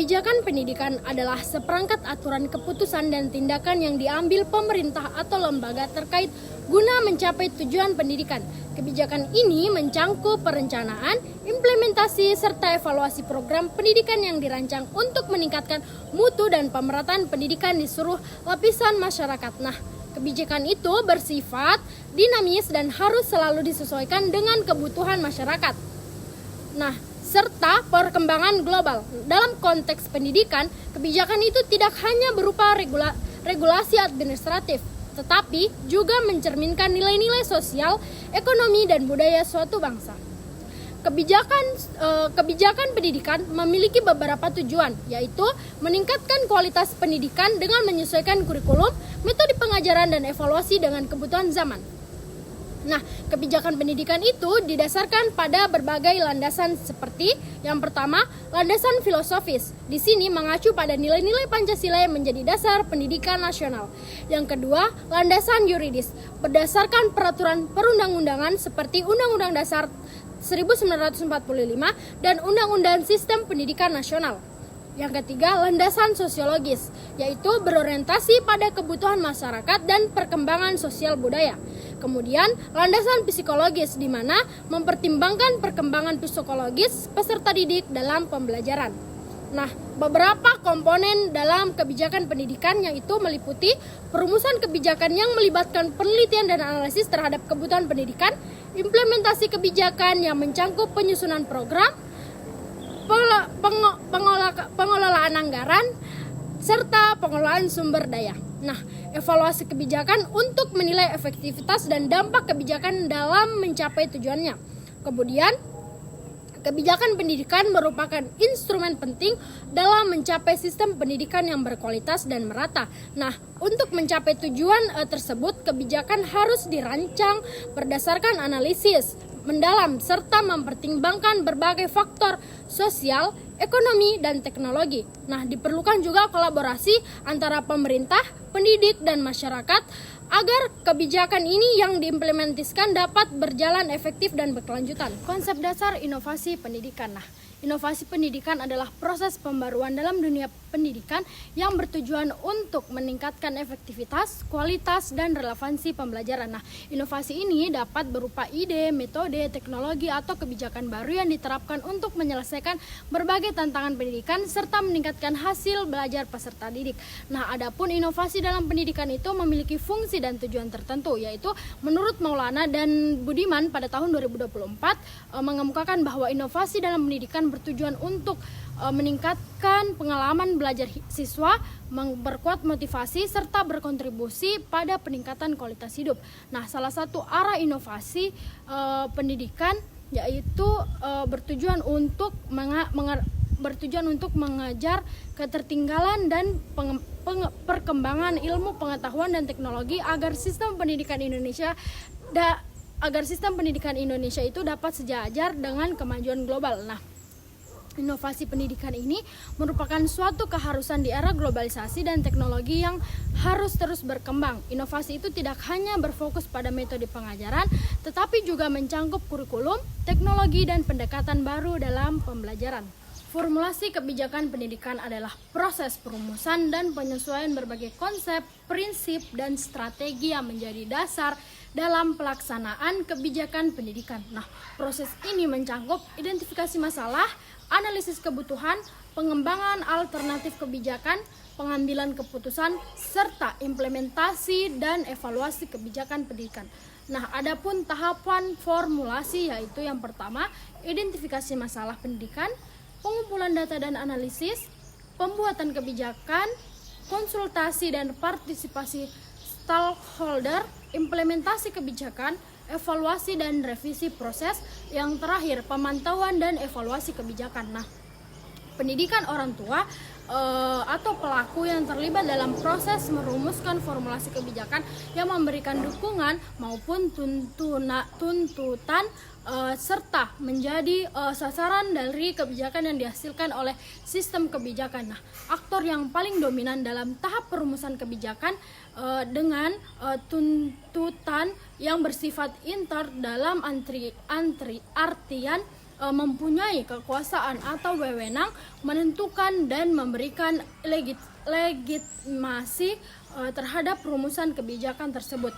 Kebijakan pendidikan adalah seperangkat aturan keputusan dan tindakan yang diambil pemerintah atau lembaga terkait guna mencapai tujuan pendidikan. Kebijakan ini mencangkup perencanaan, implementasi, serta evaluasi program pendidikan yang dirancang untuk meningkatkan mutu dan pemerataan pendidikan di seluruh lapisan masyarakat. Nah, kebijakan itu bersifat dinamis dan harus selalu disesuaikan dengan kebutuhan masyarakat. Nah, serta perkembangan global. Dalam konteks pendidikan, kebijakan itu tidak hanya berupa regulasi administratif, tetapi juga mencerminkan nilai-nilai sosial, ekonomi, dan budaya suatu bangsa. Kebijakan pendidikan memiliki beberapa tujuan, yaitu meningkatkan kualitas pendidikan dengan menyesuaikan kurikulum, metode pengajaran, dan evaluasi dengan kebutuhan zaman. Nah, kebijakan pendidikan itu didasarkan pada berbagai landasan seperti yang pertama, landasan filosofis. Di sini mengacu pada nilai-nilai Pancasila yang menjadi dasar pendidikan nasional. Yang kedua, landasan yuridis. Berdasarkan peraturan perundang-undangan seperti Undang-Undang Dasar 1945 dan Undang-Undang Sistem Pendidikan Nasional. Yang ketiga, landasan sosiologis, yaitu berorientasi pada kebutuhan masyarakat dan perkembangan sosial budaya. Kemudian, landasan psikologis, di mana mempertimbangkan perkembangan psikologis peserta didik dalam pembelajaran. Nah, beberapa komponen dalam kebijakan pendidikan yaitu meliputi perumusan kebijakan yang melibatkan penelitian dan analisis terhadap kebutuhan pendidikan, implementasi kebijakan yang mencangkup penyusunan program, pengelolaan anggaran, serta pengelolaan sumber daya. Nah, evaluasi kebijakan untuk menilai efektivitas dan dampak kebijakan dalam mencapai tujuannya. Kemudian, kebijakan pendidikan merupakan instrumen penting dalam mencapai sistem pendidikan yang berkualitas dan merata. Nah, untuk mencapai tujuan tersebut, kebijakan harus dirancang berdasarkan analisis mendalam serta mempertimbangkan berbagai faktor sosial, ekonomi, dan teknologi. Nah, diperlukan juga kolaborasi antara pemerintah, pendidik, dan masyarakat agar kebijakan ini yang diimplementasikan dapat berjalan efektif dan berkelanjutan. Konsep dasar inovasi pendidikan. Nah, inovasi pendidikan adalah proses pembaruan dalam dunia pendidikan yang bertujuan untuk meningkatkan efektivitas, kualitas, dan relevansi pembelajaran. Nah, inovasi ini dapat berupa ide, metode, teknologi, atau kebijakan baru yang diterapkan untuk menyelesaikan berbagai tantangan pendidikan serta meningkatkan hasil belajar peserta didik. Nah, adapun inovasi dalam pendidikan itu memiliki fungsi dan tujuan tertentu, yaitu menurut Maulana dan Budiman pada tahun 2024 mengemukakan bahwa inovasi dalam pendidikan bertujuan untuk meningkatkan pengalaman belajar siswa, memperkuat motivasi, serta berkontribusi pada peningkatan kualitas hidup. Nah, salah satu arah inovasi pendidikan yaitu bertujuan untuk mengejar ketertinggalan dan perkembangan ilmu pengetahuan dan teknologi agar sistem pendidikan Indonesia itu dapat sejajar dengan kemajuan global. Nah, inovasi pendidikan ini merupakan suatu keharusan di era globalisasi dan teknologi yang harus terus berkembang. Inovasi itu tidak hanya berfokus pada metode pengajaran, tetapi juga mencangkup kurikulum, teknologi, dan pendekatan baru dalam pembelajaran. Formulasi kebijakan pendidikan adalah proses perumusan dan penyesuaian berbagai konsep, prinsip, dan strategi yang menjadi dasar dalam pelaksanaan kebijakan pendidikan. Nah, proses ini mencangkup identifikasi masalah, analisis kebutuhan, pengembangan alternatif kebijakan, pengambilan keputusan, serta implementasi dan evaluasi kebijakan pendidikan. Nah, adapun tahapan formulasi yaitu yang pertama, identifikasi masalah pendidikan, pengumpulan data dan analisis, pembuatan kebijakan, konsultasi dan partisipasi stakeholder, implementasi kebijakan, evaluasi dan revisi proses, yang terakhir pemantauan dan evaluasi kebijakan. Nah, pendidikan orang tua atau pelaku yang terlibat dalam proses merumuskan formulasi kebijakan yang memberikan dukungan maupun tuntutan serta menjadi sasaran dari kebijakan yang dihasilkan oleh sistem kebijakan. Nah, aktor yang paling dominan dalam tahap perumusan kebijakan dengan tuntutan yang bersifat inter dalam artian mempunyai kekuasaan atau wewenang menentukan dan memberikan legitimasi terhadap rumusan kebijakan tersebut.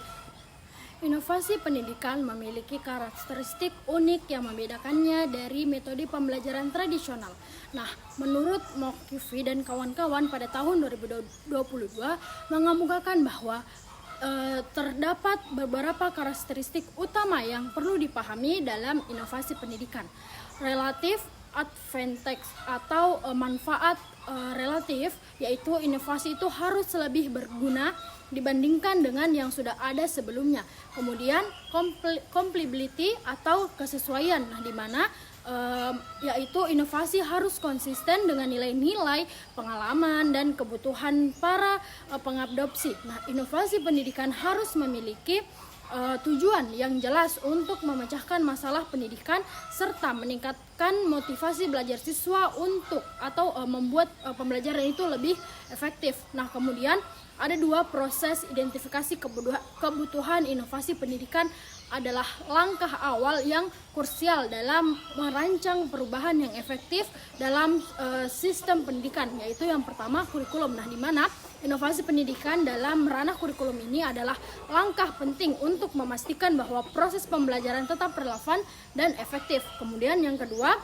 Inovasi pendidikan memiliki karakteristik unik yang membedakannya dari metode pembelajaran tradisional. Nah, menurut Mokifi dan kawan-kawan pada tahun 2022 mengemukakan bahwa terdapat beberapa karakteristik utama yang perlu dipahami dalam inovasi pendidikan. Relatif advantage atau manfaat relatif, yaitu inovasi itu harus lebih berguna dibandingkan dengan yang sudah ada sebelumnya. Kemudian compatibility atau kesesuaian, di mana yaitu inovasi harus konsisten dengan nilai-nilai, pengalaman, dan kebutuhan para pengadopsi. Nah, inovasi pendidikan harus memiliki tujuan yang jelas untuk memecahkan masalah pendidikan serta meningkatkan motivasi belajar siswa untuk atau membuat pembelajaran itu lebih efektif. Nah, kemudian ada dua proses identifikasi kebutuhan inovasi pendidikan adalah langkah awal yang krusial dalam merancang perubahan yang efektif dalam sistem pendidikan, yaitu yang pertama kurikulum. Nah, di mana inovasi pendidikan dalam ranah kurikulum ini adalah langkah penting untuk memastikan bahwa proses pembelajaran tetap relevan dan efektif. Kemudian yang kedua,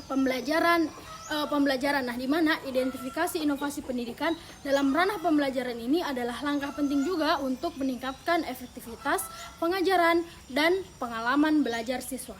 pembelajaran. Nah, di mana identifikasi inovasi pendidikan dalam ranah pembelajaran ini adalah langkah penting juga untuk meningkatkan efektivitas pengajaran dan pengalaman belajar siswa.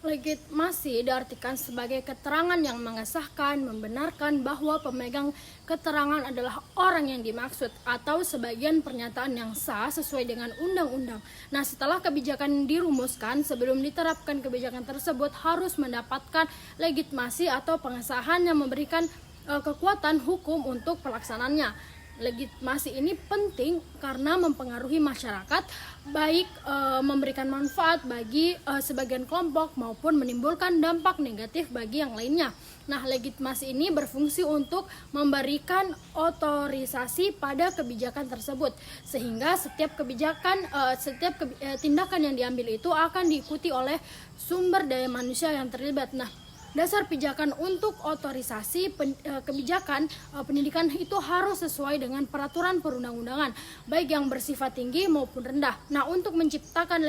Legitimasi diartikan sebagai keterangan yang mengesahkan, membenarkan bahwa pemegang keterangan adalah orang yang dimaksud atau sebagian pernyataan yang sah sesuai dengan undang-undang. Nah, setelah kebijakan dirumuskan, sebelum diterapkan kebijakan tersebut harus mendapatkan legitimasi atau pengesahan yang memberikan kekuatan hukum untuk pelaksanaannya. Legitimasi ini penting karena mempengaruhi masyarakat, baik memberikan manfaat bagi sebagian kelompok maupun menimbulkan dampak negatif bagi yang lainnya. Nah, legitimasi ini berfungsi untuk memberikan otorisasi pada kebijakan tersebut, sehingga setiap tindakan yang diambil itu akan diikuti oleh sumber daya manusia yang terlibat. Nah, dasar pijakan untuk otorisasi kebijakan pendidikan itu harus sesuai dengan peraturan perundang-undangan, baik yang bersifat tinggi maupun rendah. Nah, untuk menciptakan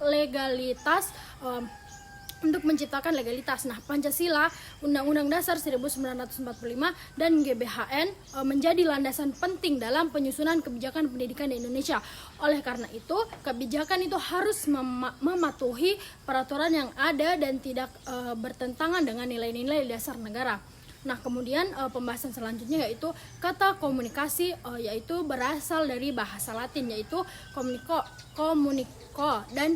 legalitas, nah, Pancasila, Undang-Undang Dasar 1945 dan GBHN menjadi landasan penting dalam penyusunan kebijakan pendidikan di Indonesia. Oleh karena itu, kebijakan itu harus mematuhi peraturan yang ada dan tidak bertentangan dengan nilai-nilai dasar negara. Nah, kemudian pembahasan selanjutnya yaitu kata komunikasi, yaitu berasal dari bahasa Latin, yaitu communico dan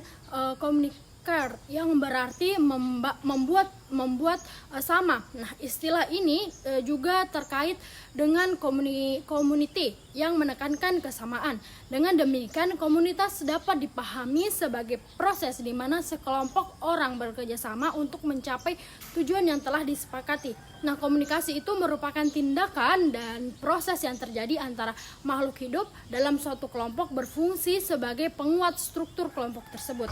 yang berarti membuat sama. Nah, istilah ini juga terkait dengan community yang menekankan kesamaan. Dengan demikian, komunitas dapat dipahami sebagai proses di mana sekelompok orang bekerja sama untuk mencapai tujuan yang telah disepakati. Nah, komunikasi itu merupakan tindakan dan proses yang terjadi antara makhluk hidup dalam suatu kelompok berfungsi sebagai penguat struktur kelompok tersebut.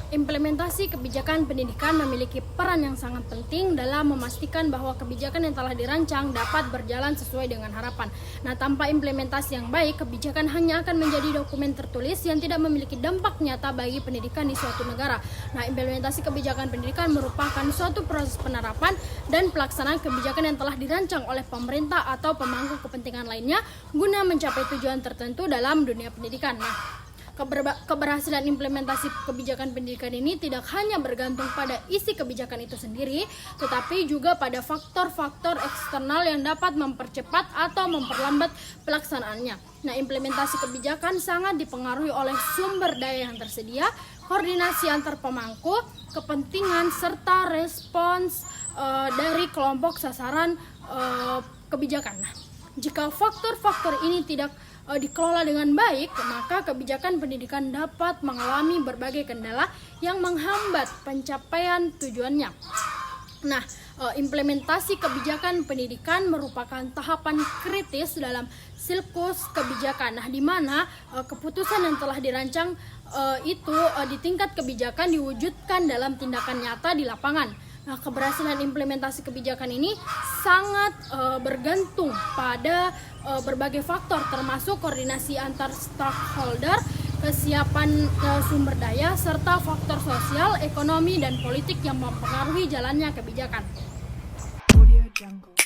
Implementasi kebijakan pendidikan memiliki peran yang sangat penting dalam memastikan bahwa kebijakan yang telah dirancang dapat berjalan sesuai dengan harapan. Nah, tanpa implementasi yang baik, kebijakan hanya akan menjadi dokumen tertulis yang tidak memiliki dampak nyata bagi pendidikan di suatu negara. Nah, implementasi kebijakan pendidikan merupakan suatu proses penerapan dan pelaksanaan kebijakan yang telah dirancang oleh pemerintah atau pemangku kepentingan lainnya guna mencapai tujuan tertentu dalam dunia pendidikan. Nah, keberhasilan implementasi kebijakan pendidikan ini tidak hanya bergantung pada isi kebijakan itu sendiri, tetapi juga pada faktor-faktor eksternal yang dapat mempercepat atau memperlambat pelaksanaannya. Nah, implementasi kebijakan sangat dipengaruhi oleh sumber daya yang tersedia, koordinasi antar pemangku kepentingan, serta respons dari kelompok sasaran kebijakan. Nah, jika faktor-faktor ini tidak dikelola dengan baik, maka kebijakan pendidikan dapat mengalami berbagai kendala yang menghambat pencapaian tujuannya. Nah, implementasi kebijakan pendidikan merupakan tahapan kritis dalam siklus kebijakan. Nah, di mana keputusan yang telah dirancang itu di tingkat kebijakan diwujudkan dalam tindakan nyata di lapangan. Nah, keberhasilan implementasi kebijakan ini sangat bergantung pada berbagai faktor, termasuk koordinasi antar stakeholder, kesiapan sumber daya, serta faktor sosial, ekonomi, dan politik yang mempengaruhi jalannya kebijakan. Audio Jungle.